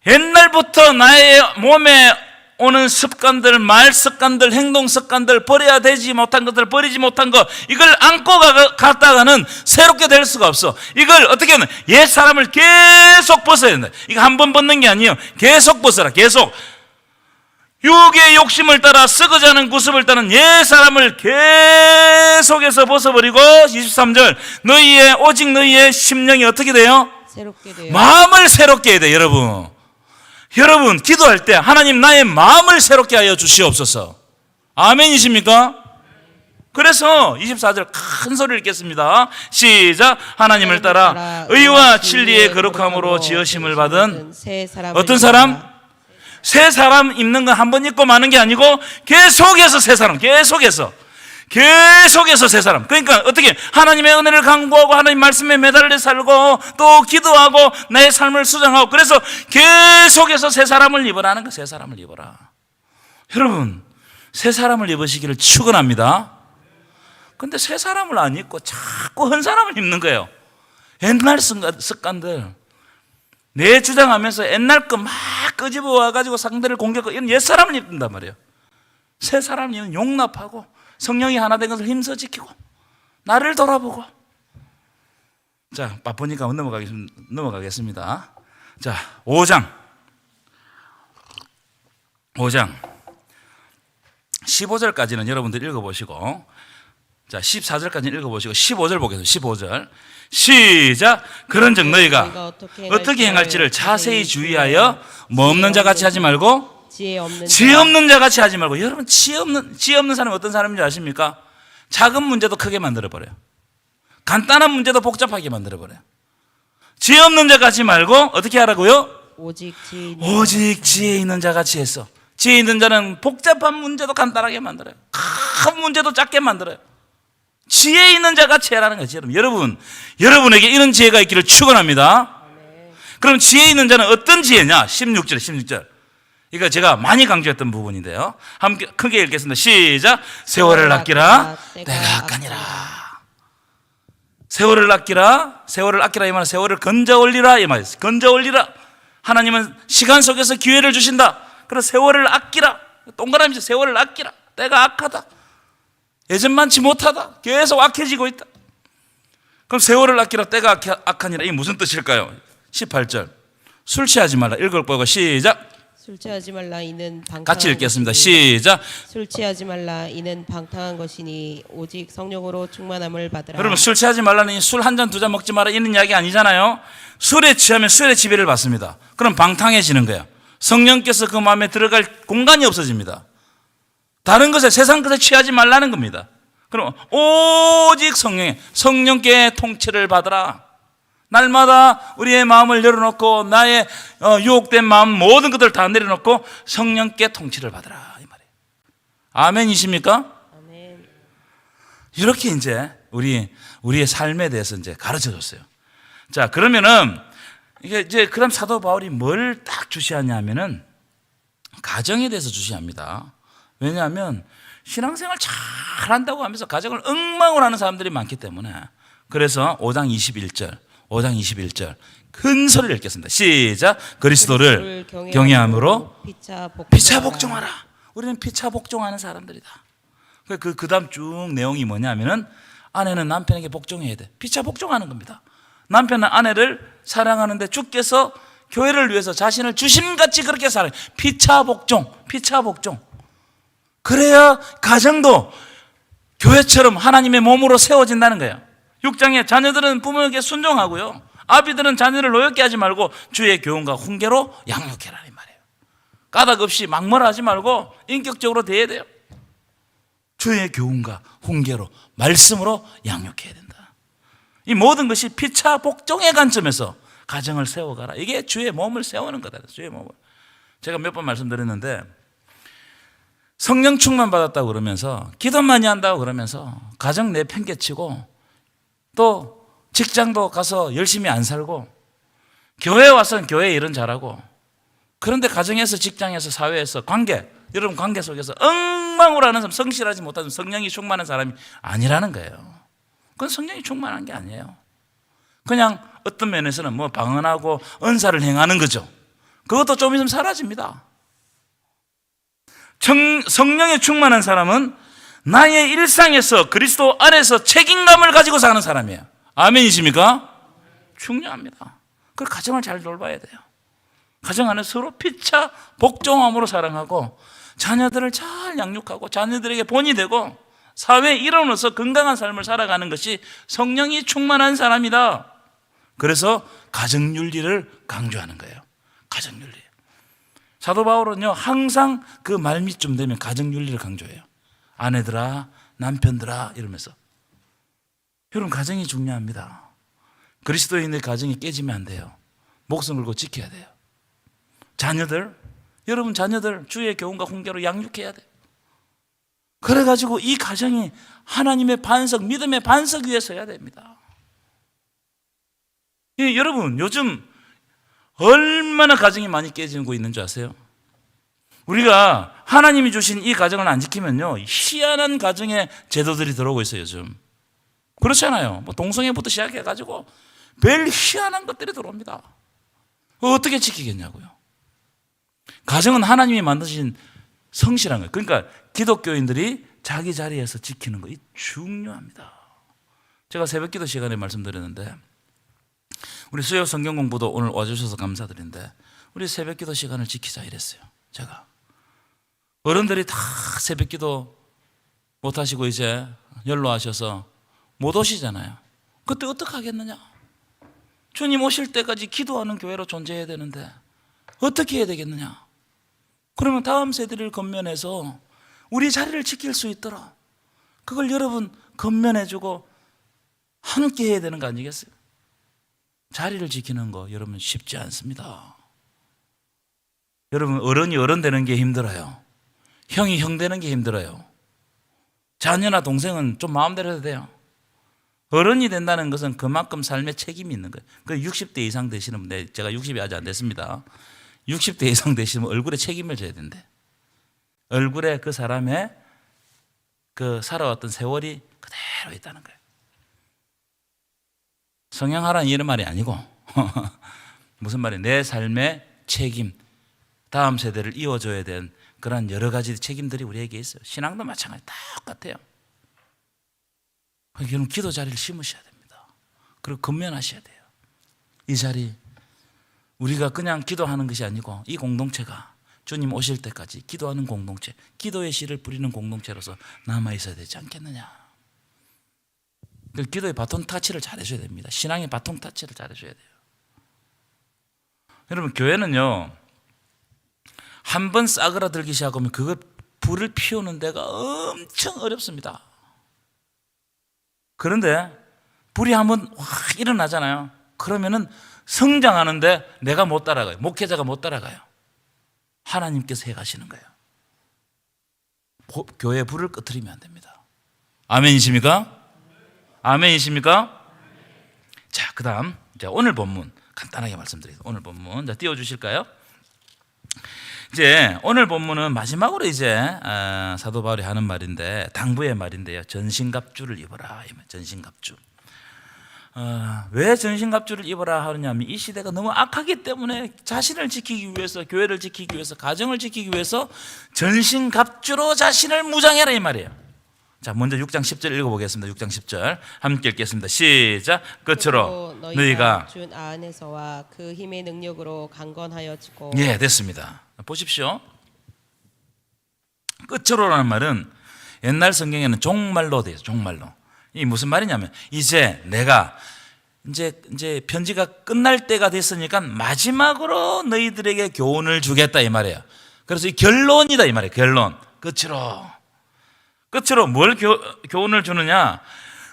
A: 옛날부터 나의 몸에 오는 습관들, 말 습관들, 행동 습관들, 버려야 되지 못한 것들, 버리지 못한 것, 이걸 안고 갔다가는 새롭게 될 수가 없어. 이걸 어떻게 하면 옛 사람을 계속 벗어야 된다. 이거 한 번 벗는 게 아니에요. 계속 벗어라. 계속. 유혹의 욕심을 따라 썩어지는 구습을 따는 옛 사람을 계속해서 벗어버리고 23절 오직 너희의 심령이 어떻게 돼요?
B: 새롭게 돼요.
A: 마음을 새롭게 해야 돼. 여러분 기도할 때 하나님 나의 마음을 새롭게 하여 주시옵소서. 아멘이십니까? 그래서 24절 큰 소리를 읽겠습니다. 시작. 하나님을 따라 의와 진리의 거룩함으로 지으심을 받은 어떤 사람? 새 사람 입는 건 한 번 입고 마는 게 아니고 계속해서 새 사람, 계속해서 새 사람. 그러니까 어떻게 하나님의 은혜를 강구하고 하나님 말씀에 매달려 살고 또 기도하고 나의 삶을 수정하고 그래서 계속해서 새 사람을 입으라는 거. 새 사람을 입어라. 여러분, 새 사람을 입으시기를 축원합니다. 근데 새 사람을 안 입고 자꾸 한 사람을 입는 거예요. 옛날 습관들. 내 주장하면서 옛날 거 막 끄집어 와가지고 상대를 공격하고 이런 옛 사람을 입는단 말이에요. 새 사람은 용납하고 성령이 하나 된 것을 힘써 지키고 나를 돌아보고. 자, 바쁘니까 넘어가겠습니다. 자, 5장 15절까지는 여러분들 읽어보시고, 자, 14절까지 읽어보시고 15절 보겠습니다. 15절 시작. 그런즉 너희가 어떻게 행할지를 자세히 주의하여 뭐 없는 자 같이 하지 말고 지혜 없는 자 같이 하지 말고. 여러분, 지혜 없는 사람이 어떤 사람인지 아십니까? 작은 문제도 크게 만들어버려요. 간단한 문제도 복잡하게 만들어버려요. 지혜 없는 자 같이 말고 어떻게 하라고요? 오직 지혜 있는 자 같이 했어. 지혜 있는 자는 복잡한 문제도 간단하게 만들어요. 큰 문제도 작게 만들어요. 지혜 있는 자 같이 해라는 거지. 여러분에게 이런 지혜가 있기를 축원합니다. 그럼 지혜 있는 자는 어떤 지혜냐? 16절. 이거 제가 많이 강조했던 부분인데요. 함께 크게 읽겠습니다. 시작. 세월을 아끼라 내가 아까니라. 세월을 아끼라 이 말은 세월을 건져 올리라 이 말이에요. 건져 올리라. 하나님은 시간 속에서 기회를 주신다. 그래서 세월을 아끼라. 동그라미죠. 세월을 아끼라. 때가 악하다. 예전만치 못하다. 계속 악해지고 있다. 그럼 세월을 아끼라 때가 악하니라. 이게 무슨 뜻일까요? 18절. 술 취하지 말라. 읽을 거고 시작.
B: 술 취하지 말라 이는 방탕한
A: 같이 읽겠습니다. 시작.
B: 술 취하지 말라 이는 방탕한 것이니 오직 성령으로 충만함을 받으라.
A: 여러분, 술 취하지 말라는 술 한 잔 두 잔 먹지 마라 이런 이야기 아니잖아요. 술에 취하면 술의 지배를 받습니다. 그럼 방탕해지는 거예요. 성령께서 그 마음에 들어갈 공간이 없어집니다. 다른 것에, 세상 것에 취하지 말라는 겁니다. 그럼 오직 성령께 통치를 받으라. 날마다 우리의 마음을 열어놓고 나의 유혹된 마음 모든 것들을 다 내려놓고 성령께 통치를 받으라 이 말이에요. 아멘이십니까?
B: 아멘.
A: 이렇게 이제 우리의 삶에 대해서 이제 가르쳐 줬어요. 자, 그러면은 이게 이제 그럼 사도 바울이 뭘 딱 주시하냐면은 가정에 대해서 주시합니다. 왜냐하면 신앙생활 잘한다고 하면서 가정을 엉망으로 하는 사람들이 많기 때문에. 그래서 5장 21절 5장 21절 큰 소리를 읽겠습니다. 시작. 그리스도를 경외함으로 피차 복종하라. 우리는 피차 복종하는 사람들이다. 그 다음 쭉 내용이 뭐냐면은 아내는 남편에게 복종해야 돼. 피차 복종하는 겁니다. 남편은 아내를 사랑하는데 주께서 교회를 위해서 자신을 주심같이 그렇게 사랑해. 피차 복종. 그래야 가정도 교회처럼 하나님의 몸으로 세워진다는 거예요. 6장에 자녀들은 부모에게 순종하고요, 아비들은 자녀를 노엽게 하지 말고 주의 교훈과 훈계로 양육해라 이 말이에요. 까닭 없이 막말하지 말고 인격적으로 대해야 돼요. 주의 교훈과 훈계로, 말씀으로 양육해야 된다. 이 모든 것이 피차 복종의 관점에서 가정을 세워가라. 이게 주의 몸을 세우는 거다. 주의 몸을. 제가 몇 번 말씀드렸는데 성령 충만 받았다고 그러면서 기도 많이 한다고 그러면서 가정 내팽개치고 또 직장도 가서 열심히 안 살고 교회에 와서는 교회 일은 잘하고, 그런데 가정에서, 직장에서, 사회에서, 여러분 관계 속에서 엉망으로 하는 사람, 성실하지 못하는, 성령이 충만한 사람이 아니라는 거예요. 그건 성령이 충만한 게 아니에요. 그냥 어떤 면에서는 뭐 방언하고 은사를 행하는 거죠. 그것도 좀 있으면 사라집니다. 성령에 충만한 사람은 나의 일상에서 그리스도 안에서 책임감을 가지고 사는 사람이에요. 아멘이십니까? 중요합니다. 그래서 가정을 잘 돌봐야 돼요. 가정 안에 서로 피차 복종함으로 사랑하고 자녀들을 잘 양육하고 자녀들에게 본이 되고 사회의 일원으로서 건강한 삶을 살아가는 것이 성령이 충만한 사람이다. 그래서 가정윤리를 강조하는 거예요. 가정윤리. 사도 바울은요, 항상 그 말미쯤 되면 가정윤리를 강조해요. 아내들아, 남편들아 이러면서. 여러분, 가정이 중요합니다. 그리스도인의 가정이 깨지면 안 돼요. 목숨 걸고 지켜야 돼요. 여러분 자녀들 주의 교훈과 훈계로 양육해야 돼요. 그래가지고 이 가정이 하나님의 반석, 믿음의 반석 위에 서야 됩니다. 여러분, 요즘 얼마나 가정이 많이 깨지고 있는 줄 아세요? 우리가 하나님이 주신 이 가정을 안 지키면요, 희한한 가정의 제도들이 들어오고 있어요. 요즘 그렇잖아요. 뭐 동성애부터 시작해가지고 별 희한한 것들이 들어옵니다. 어떻게 지키겠냐고요. 가정은 하나님이 만드신 성실한 거예요. 그러니까 기독교인들이 자기 자리에서 지키는 거, 이 중요합니다. 제가 새벽기도 시간에 말씀드렸는데, 우리 수요 성경 공부도 오늘 와주셔서 감사드린데, 우리 새벽기도 시간을 지키자 이랬어요. 제가 어른들이 다 새벽기도 못 하시고 이제 연로하셔서 못 오시잖아요. 그때 어떻게 하겠느냐? 주님 오실 때까지 기도하는 교회로 존재해야 되는데 어떻게 해야 되겠느냐? 그러면 다음 세대를 건면해서 우리 자리를 지킬 수 있도록 그걸 여러분 건면해주고 함께 해야 되는 거 아니겠어요? 자리를 지키는 거 여러분 쉽지 않습니다. 여러분, 어른이 어른 되는 게 힘들어요. 형이 형 되는 게 힘들어요. 자녀나 동생은 좀 마음대로 해도 돼요. 어른이 된다는 것은 그만큼 삶에 책임이 있는 거예요. 그 60대 이상 되시는 분들, 제가 60이 아직 안 됐습니다. 60대 이상 되시면 얼굴에 책임을 져야 된대. 얼굴에 그 사람의 그 살아왔던 세월이 그대로 있다는 거예요. 성형하라는 이런 말이 아니고 무슨 말이에요? 내 삶의 책임, 다음 세대를 이어줘야 되는 그런 여러 가지 책임들이 우리에게 있어요. 신앙도 마찬가지 똑같아요. 여러분, 기도 자리를 심으셔야 됩니다. 그리고 건면하셔야 돼요. 이 자리, 우리가 그냥 기도하는 것이 아니고 이 공동체가 주님 오실 때까지 기도하는 공동체, 기도의 씨를 뿌리는 공동체로서 남아있어야 되지 않겠느냐. 기도의 바톤 타치를 잘해줘야 됩니다. 신앙의 바톤 타치를 잘해줘야 돼요. 여러분, 교회는요, 한 번 싸그라들기 시작하면 그걸 불을 피우는 데가 엄청 어렵습니다. 그런데 불이 한번 확 일어나잖아요. 그러면은 성장하는데 내가 못 따라가요. 목회자가 못 따라가요. 하나님께서 해가시는 거예요. 교회의 불을 꺼트리면 안 됩니다. 아멘이십니까? 아멘이십니까? 자, 그 다음 오늘 본문 간단하게 말씀드리겠습니다. 오늘 본문 띄워주실까요? 이제 오늘 본문은 마지막으로 이제 사도 바울이 하는 말인데, 당부의 말인데요. 전신갑주를 입어라. 전신갑주. 왜 전신갑주를 입어라 하느냐면 이 시대가 너무 악하기 때문에 자신을 지키기 위해서, 교회를 지키기 위해서, 가정을 지키기 위해서 전신갑주로 자신을 무장해라 이 말이에요. 자, 먼저 6장 10절 읽어보겠습니다. 6장 10절 함께 읽겠습니다. 시작. 끝으로 너희가
B: 준 안에서와 그 힘의 능력으로 강건하여지고.
A: 예, 됐습니다. 보십시오. 끝으로라는 말은 옛날 성경에는 종말로 돼요. 종말로. 이 무슨 말이냐면 이제 내가 이제 편지가 끝날 때가 됐으니까 마지막으로 너희들에게 교훈을 주겠다 이 말이에요. 그래서 이 결론이다 이 말이에요. 결론. 끝으로 뭘 교훈을 주느냐?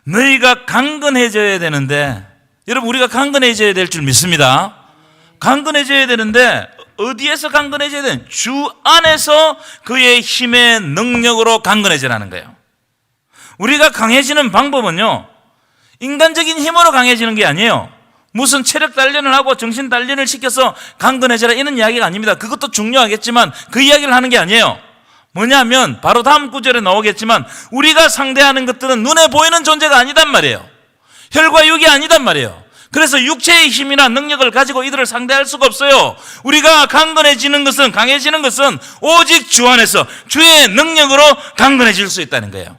A: 너희가 강건해져야 되는데, 여러분 우리가 강건해져야 될 줄 믿습니다. 강건해져야 되는데 어디에서 강건해져야 되는? 주 안에서 그의 힘의 능력으로 강건해지라는 거예요. 우리가 강해지는 방법은요, 인간적인 힘으로 강해지는 게 아니에요. 무슨 체력 단련을 하고 정신 단련을 시켜서 강건해져라 이런 이야기가 아닙니다. 그것도 중요하겠지만 그 이야기를 하는 게 아니에요. 뭐냐면 바로 다음 구절에 나오겠지만 우리가 상대하는 것들은 눈에 보이는 존재가 아니단 말이에요. 혈과 육이 아니단 말이에요. 그래서 육체의 힘이나 능력을 가지고 이들을 상대할 수가 없어요. 우리가 강건해지는 것은, 강해지는 것은 오직 주 안에서 주의 능력으로 강건해질 수 있다는 거예요.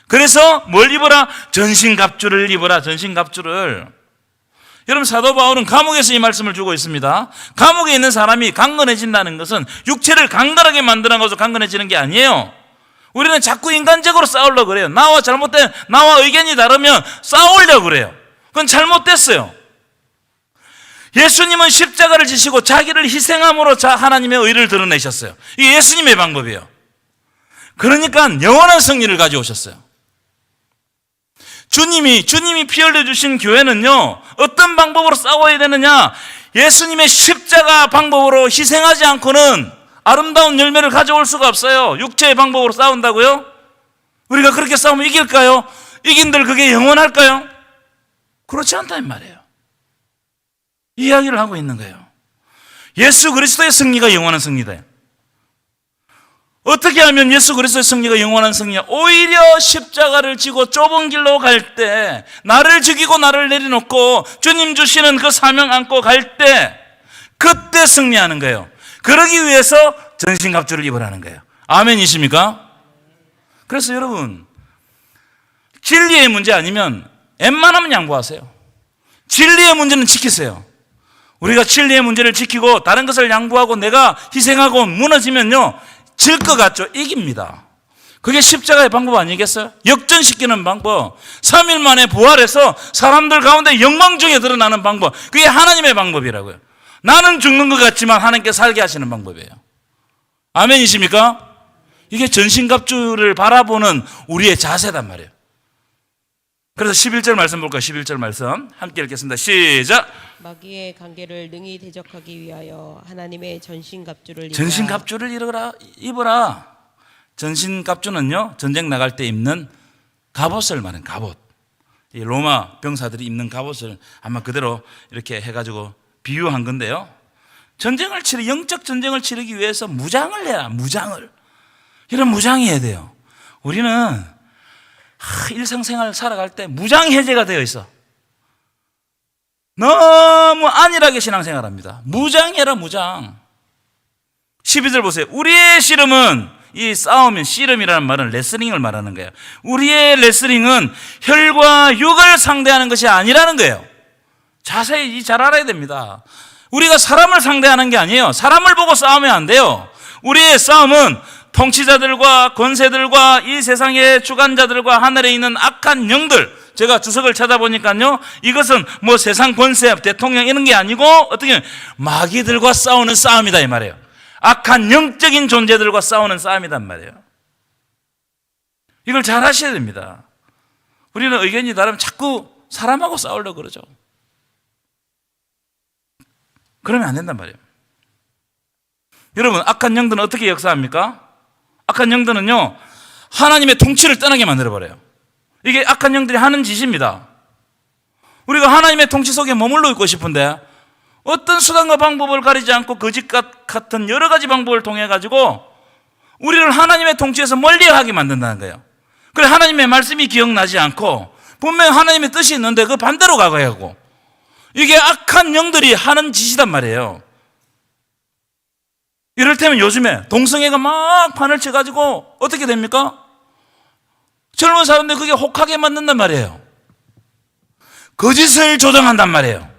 A: 그래서 뭘 입어라? 전신갑주를 입어라. 전신갑주를. 여러분 사도 바울은 감옥에서 이 말씀을 주고 있습니다. 감옥에 있는 사람이 강건해진다는 것은 육체를 강건하게 만드는 것으로 강건해지는 게 아니에요. 우리는 자꾸 인간적으로 싸우려고 그래요. 나와 의견이 다르면 싸우려고 그래요. 그건 잘못됐어요. 예수님은 십자가를 지시고 자기를 희생함으로 하나님의 의를 드러내셨어요. 이게 예수님의 방법이에요. 그러니까 영원한 승리를 가져오셨어요. 주님이 피 흘려주신 교회는요, 어떤 방법으로 싸워야 되느냐? 예수님의 십자가 방법으로 희생하지 않고는 아름다운 열매를 가져올 수가 없어요. 육체의 방법으로 싸운다고요? 우리가 그렇게 싸우면 이길까요? 이긴들 그게 영원할까요? 그렇지 않다는 말이에요. 이야기를 하고 있는 거예요. 예수 그리스도의 승리가 영원한 승리다. 어떻게 하면 예수 그리스도의 승리가 영원한 승리야? 오히려 십자가를 지고 좁은 길로 갈 때, 나를 죽이고 나를 내려놓고 주님 주시는 그 사명 안고 갈 때, 그때 승리하는 거예요. 그러기 위해서 전신갑주를 입으라는 거예요. 아멘이십니까? 그래서 여러분, 진리의 문제 아니면 웬만하면 양보하세요. 진리의 문제는 지키세요. 우리가 진리의 문제를 지키고 다른 것을 양보하고 내가 희생하고 무너지면요, 질 것 같죠? 이깁니다. 그게 십자가의 방법 아니겠어요? 역전시키는 방법. 3일 만에 부활해서 사람들 가운데 영광 중에 드러나는 방법. 그게 하나님의 방법이라고요. 나는 죽는 것 같지만 하나님께 살게 하시는 방법이에요. 아멘이십니까? 이게 전신갑주를 바라보는 우리의 자세단 말이에요. 그래서 11절 말씀 볼까요? 11절 말씀 함께 읽겠습니다. 시작.
B: 마귀의 관계를 능히 대적하기 위하여 하나님의 전신갑주를 입으라.
A: 전신갑주를 입어라. 전신갑주는요, 전쟁 나갈 때 입는 갑옷을 말하는 갑옷. 이 로마 병사들이 입는 갑옷을 아마 그대로 이렇게 해가지고 비유한 건데요. 영적 전쟁을 치르기 위해서 무장을 해야, 무장을. 이런 무장해야 돼요. 우리는 일상생활 살아갈 때 무장해제가 되어 있어. 너무 안일하게 신앙생활합니다. 무장해라, 무장. 12절 보세요. 우리의 씨름은, 이 싸움은, 씨름이라는 말은 레슬링을 말하는 거예요. 우리의 레슬링은 혈과 육을 상대하는 것이 아니라는 거예요. 자세히 잘 알아야 됩니다. 우리가 사람을 상대하는 게 아니에요. 사람을 보고 싸우면 안 돼요. 우리의 싸움은 통치자들과 권세들과 이 세상의 주관자들과 하늘에 있는 악한 영들. 제가 주석을 찾아보니까요, 이것은 뭐 세상 권세, 대통령 이런 게 아니고 어떻게 마귀들과 싸우는 싸움이다 이 말이에요. 악한 영적인 존재들과 싸우는 싸움이란 말이에요. 이걸 잘 하셔야 됩니다. 우리는 의견이 다르면 자꾸 사람하고 싸우려고 그러죠. 그러면 안 된단 말이에요. 여러분, 악한 영들은 어떻게 역사합니까? 악한 영들은요, 하나님의 통치를 떠나게 만들어버려요. 이게 악한 영들이 하는 짓입니다. 우리가 하나님의 통치 속에 머물러 있고 싶은데 어떤 수단과 방법을 가리지 않고 거짓 같은 여러 가지 방법을 통해 가지고 우리를 하나님의 통치에서 멀리하게 만든다는 거예요. 그래 하나님의 말씀이 기억나지 않고 분명히 하나님의 뜻이 있는데 그 반대로 가야 하고, 이게 악한 영들이 하는 짓이단 말이에요. 이를테면 요즘에 동성애가 막 판을 쳐가지고 어떻게 됩니까? 젊은 사람들 그게 혹하게 만든단 말이에요. 거짓을 조장한단 말이에요.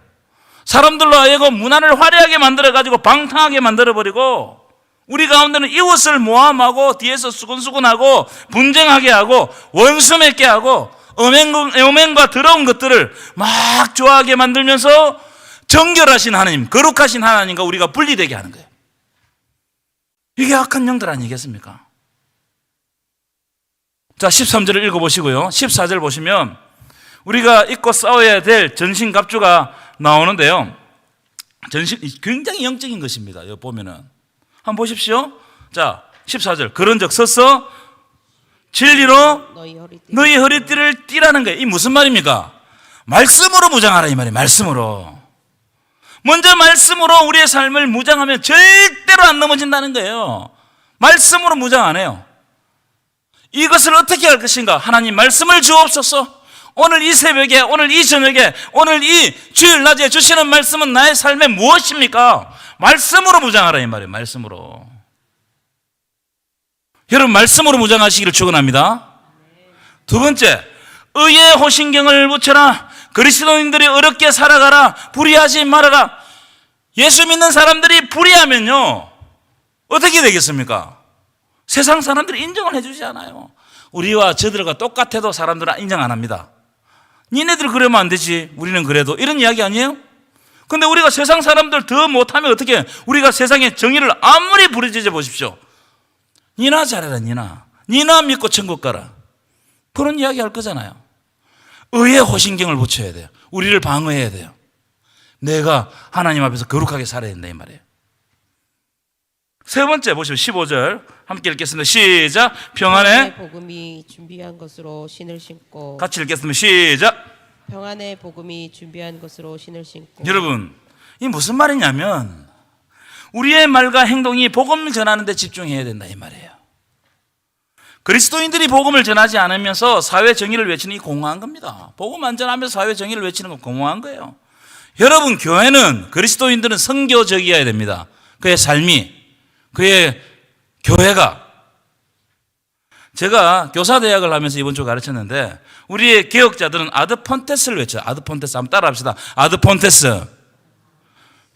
A: 사람들로 하여금 문화를 화려하게 만들어가지고 방탕하게 만들어버리고, 우리 가운데는 이웃을 모함하고 뒤에서 수근수근하고 분쟁하게 하고 원수 맺게 하고 음행과 더러운 것들을 막 좋아하게 만들면서 정결하신 하나님, 거룩하신 하나님과 우리가 분리되게 하는 거예요. 이게 악한 영들 아니겠습니까? 자, 13절을 읽어보시고요. 14절 보시면 우리가 입고 싸워야 될 전신갑주가 나오는데요. 굉장히 영적인 것입니다. 여기 보면은. 한번 보십시오. 자, 14절. 그런즉 서서 진리로 너희 허리띠를 띠라는 거예요. 이 무슨 말입니까? 말씀으로 무장하라 이 말이에요. 말씀으로. 먼저 말씀으로 우리의 삶을 무장하면 절대로 안 넘어진다는 거예요. 말씀으로 무장 안 해요. 이것을 어떻게 할 것인가? 하나님 말씀을 주옵소서. 오늘 이 새벽에, 오늘 이 저녁에, 오늘 이 주일 낮에 주시는 말씀은 나의 삶에 무엇입니까? 말씀으로 무장하라 이 말이에요. 말씀으로. 여러분 말씀으로 무장하시기를 축원합니다. 두 번째, 의의 호신경을 붙여라. 그리스도인들이 어렵게 살아가라. 불의하지 말아라. 예수 믿는 사람들이 불의하면요 어떻게 되겠습니까? 세상 사람들이 인정을 해주지 않아요. 우리와 저들과 똑같아도 사람들은 인정 안 합니다. 니네들 그러면 안 되지, 우리는 그래도, 이런 이야기 아니에요? 근데 우리가 세상 사람들 더 못하면 어떻게, 우리가 세상의 정의를 아무리 부르짖어 보십시오. 니나 잘해라. 니나 믿고 천국 가라. 그런 이야기 할 거잖아요. 의의 호신경을 붙여야 돼요. 우리를 방어해야 돼요. 내가 하나님 앞에서 거룩하게 살아야 된다 이 말이에요. 세 번째 보시면 15절 함께 읽겠습니다. 시작. 평안의
B: 복음이 준비한 것으로 신을 신고.
A: 같이 읽겠습니다. 시작.
B: 평안의 복음이 준비한 것으로 신을 신고.
A: 여러분, 이 무슨 말이냐면 우리의 말과 행동이 복음을 전하는 데 집중해야 된다 이 말이에요. 그리스도인들이 복음을 전하지 않으면서 사회 정의를 외치는 게 공허한 겁니다. 복음 안 전하면서 사회 정의를 외치는 건 공허한 거예요. 여러분, 교회는, 그리스도인들은 선교적이어야 됩니다. 그의 삶이, 그의 교회가. 제가 교사대학을 하면서 이번 주 가르쳤는데 우리의 개혁자들은 아드폰테스를 외쳐요. 아드폰테스 한번 따라 합시다. 아드폰테스.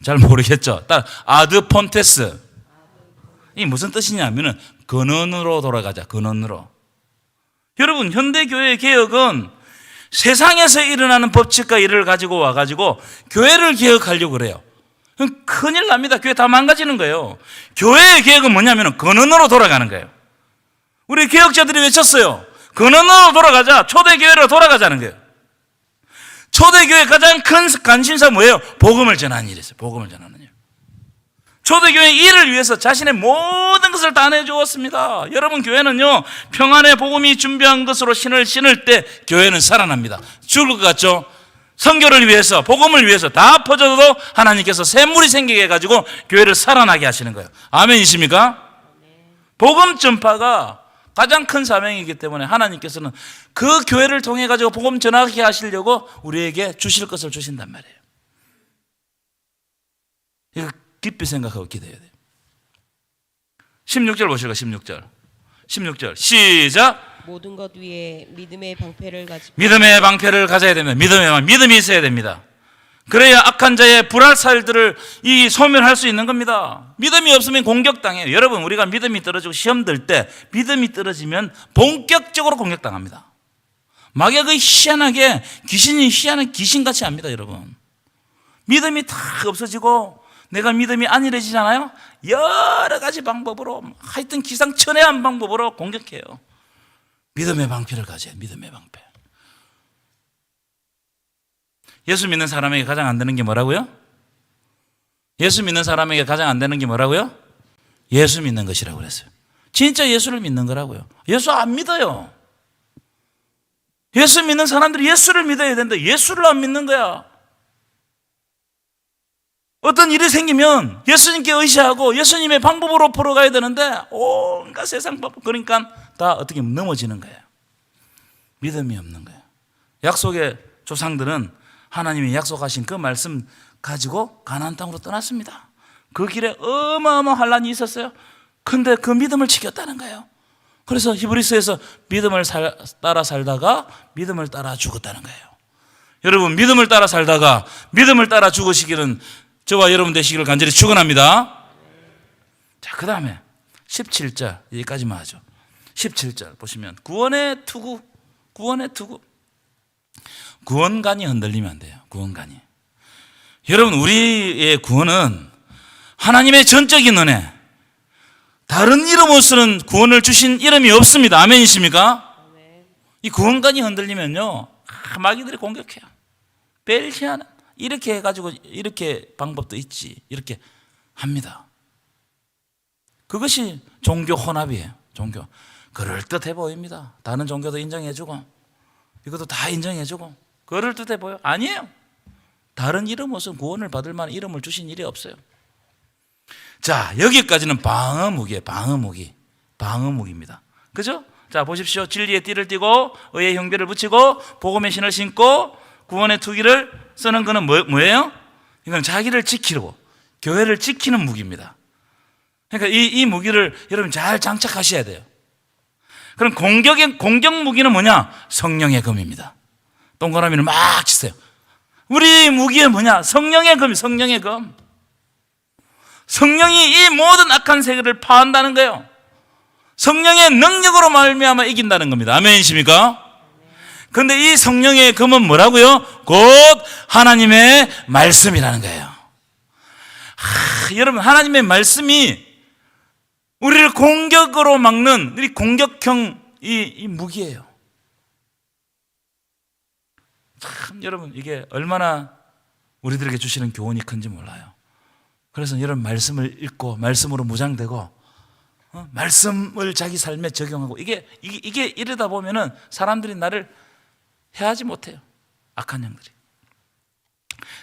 A: 잘 모르겠죠? 아드폰테스. 이 무슨 뜻이냐면은 근원으로 돌아가자. 근원으로. 여러분, 현대교회의 개혁은 세상에서 일어나는 법칙과 일을 가지고 와가지고 교회를 개혁하려고 그래요. 큰일 납니다. 교회 다 망가지는 거예요. 교회의 개혁은 뭐냐면 근원으로 돌아가는 거예요. 우리 개혁자들이 외쳤어요. 근원으로 돌아가자. 초대교회로 돌아가자는 거예요. 초대교회의 가장 큰 관심사 뭐예요? 복음을 전하는 일이었어요. 복음을 전하는 일. 초대교회의 일을 위해서 자신의 모든 것을 다 내주었습니다. 여러분, 교회는요 평안의 복음이 준비한 것으로 신을 신을 때 교회는 살아납니다. 죽을 것 같죠? 선교를 위해서, 복음을 위해서 다 퍼져도 하나님께서 샘물이 생기게 해가지고 교회를 살아나게 하시는 거예요. 아멘이십니까? 복음 전파가 가장 큰 사명이기 때문에 하나님께서는 그 교회를 통해 가지고 복음 전하게 하시려고 우리에게 주실 것을 주신단 말이에요. 이거 깊이 생각하고 기도해야 돼요. 16절 보실까요? 16절 시작.
B: 모든 것 위에 믿음의 방패를 가지고.
A: 믿음의 방패를 가져야 됩니다. 믿음이 있어야 됩니다. 그래야 악한 자의 불화살들을 소멸할 수 있는 겁니다. 믿음이 없으면 공격당해요. 여러분, 우리가 믿음이 떨어지고 시험 들 때 믿음이 떨어지면 본격적으로 공격당합니다. 마귀가 희한하게 희한한 귀신같이 합니다. 여러분, 믿음이 다 없어지고 내가 믿음이 안일해지잖아요. 여러 가지 방법으로, 하여튼 기상천외한 방법으로 공격해요. 믿음의 방패를 가져야. 믿음의 방패. 예수 믿는 사람에게 가장 안 되는 게 뭐라고요? 예수 믿는 사람에게 가장 안 되는 게 뭐라고요? 예수 믿는 것이라고 그랬어요. 진짜 예수를 믿는 거라고요. 예수 안 믿어요. 예수 믿는 사람들이 예수를 믿어야 된다. 예수를 안 믿는 거야. 어떤 일이 생기면 예수님께 의지하고 예수님의 방법으로 풀어가야 되는데 온갖 세상 방법, 그러니까 다 어떻게 넘어지는 거예요. 믿음이 없는 거예요. 약속의 조상들은 하나님이 약속하신 그 말씀 가지고 가나안 땅으로 떠났습니다. 그 길에 어마어마한 환란이 있었어요. 근데 그 믿음을 지켰다는 거예요. 그래서 히브리서에서 믿음을 따라 살다가 믿음을 따라 죽었다는 거예요. 여러분, 믿음을 따라 살다가 믿음을 따라 죽으시기는 저와 여러분 되시기를 간절히 축원합니다. 자, 그 다음에 17절 여기까지만 하죠. 17절 보시면 구원의 투구. 구원관이 흔들리면 안 돼요. 구원관이. 여러분, 우리의 구원은 하나님의 전적인 은혜, 다른 이름으로서는 구원을 주신 이름이 없습니다. 아멘이십니까? 이 구원관이 흔들리면요, 마귀들이 공격해요. 벨시아는 이렇게 해가지고 이렇게 방법도 있지, 이렇게 합니다. 그것이 종교 혼합이에요. 종교 그럴듯해 보입니다. 다른 종교도 인정해주고 이것도 다 인정해주고 그럴듯해 보여? 아니에요. 다른 이름으로서 구원을 받을 만한 이름을 주신 일이 없어요. 자, 여기까지는 방어무기입니다. 그죠? 자, 보십시오. 진리의 띠를 띠고 의의 형배를 붙이고 복음의 신을 신고 구원의 투기를 쓰는 것은 뭐예요? 이건 자기를 지키고 교회를 지키는 무기입니다. 그러니까 이 무기를 여러분 잘 장착하셔야 돼요. 그럼 공격 무기는 뭐냐? 성령의 검입니다. 동그라미를 막 치세요. 우리 무기는 뭐냐? 성령의 검이, 성령의 검. 성령이 이 모든 악한 세계를 파한다는 거예요. 성령의 능력으로 말미암아 이긴다는 겁니다. 아멘이십니까? 그런데 이 성령의 검은 뭐라고요? 곧 하나님의 말씀이라는 거예요. 여러분, 하나님의 말씀이 우리를 공격으로 막는 이 공격형 이 무기예요. 참 여러분, 이게 얼마나 우리들에게 주시는 교훈이 큰지 몰라요. 그래서 여러분, 말씀을 읽고 말씀으로 무장되고 말씀을 자기 삶에 적용하고 이게 이러다 보면은 사람들이 나를 해하지 못해요. 악한 영들이.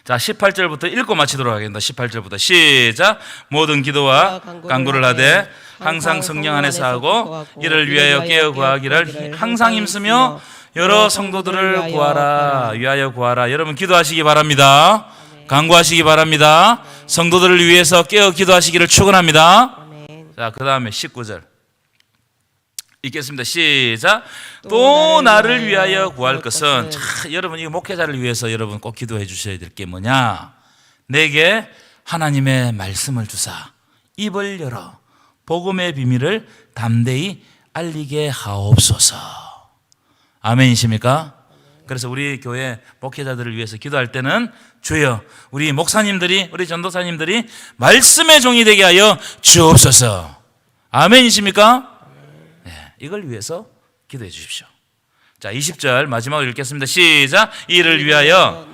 A: 자, 18절부터 읽고 마치도록 하겠습니다. 18절부터 시작. 모든 기도와 간구를 하되 항상 성령 안에서 하고 이를 위하여 깨어 구하기를 항상 힘쓰며 여러 성도들을 위하여 구하라. 여러분, 기도하시기 바랍니다. 간구하시기 바랍니다. 성도들을 위해서 깨어 기도하시기를 축원합니다. 자, 그 다음에 19절 읽겠습니다. 시작. 또 나를 위하여 구할 것은, 여러분, 이 목회자를 위해서 여러분 꼭 기도해 주셔야 될 게 뭐냐? 내게 하나님의 말씀을 주사 입을 열어 복음의 비밀을 담대히 알리게 하옵소서. 아멘이십니까? 그래서 우리 교회 목회자들을 위해서 기도할 때는 주여, 우리 목사님들이, 우리 전도사님들이 말씀의 종이 되게 하여 주옵소서. 아멘이십니까? 네, 이걸 위해서 기도해 주십시오. 자, 20절 마지막으로 읽겠습니다. 시작. 이를 위하여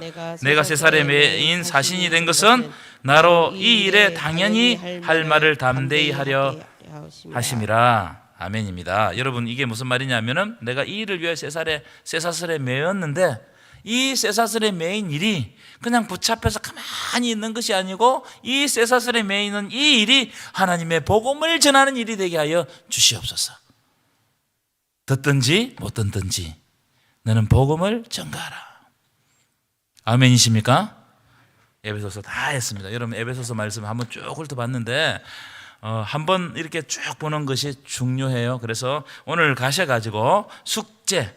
A: 내가 세살의 매인 사신이 된 것은 나로 이 일에 당연히 할 말을 담대히 하려 하심이라. 아멘입니다. 여러분, 이게 무슨 말이냐면은 내가 이 일을 위해 쇠사슬에 매였는데 이 쇠사슬에 매인 일이 그냥 붙잡혀서 가만히 있는 것이 아니고 이 쇠사슬에 매이는 이 일이 하나님의 복음을 전하는 일이 되게 하여 주시옵소서. 듣든지 못 듣든지 너는 복음을 전가하라. 아멘이십니까? 에베소서 다 했습니다. 여러분, 에베소서 말씀 한번 쭉 훑어봤는데 한번 이렇게 쭉 보는 것이 중요해요. 그래서 오늘 가셔가지고 숙제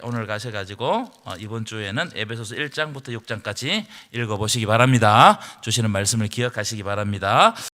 A: 오늘 가셔가지고 이번 주에는 에베소서 1장부터 6장까지 읽어보시기 바랍니다. 주시는 말씀을 기억하시기 바랍니다.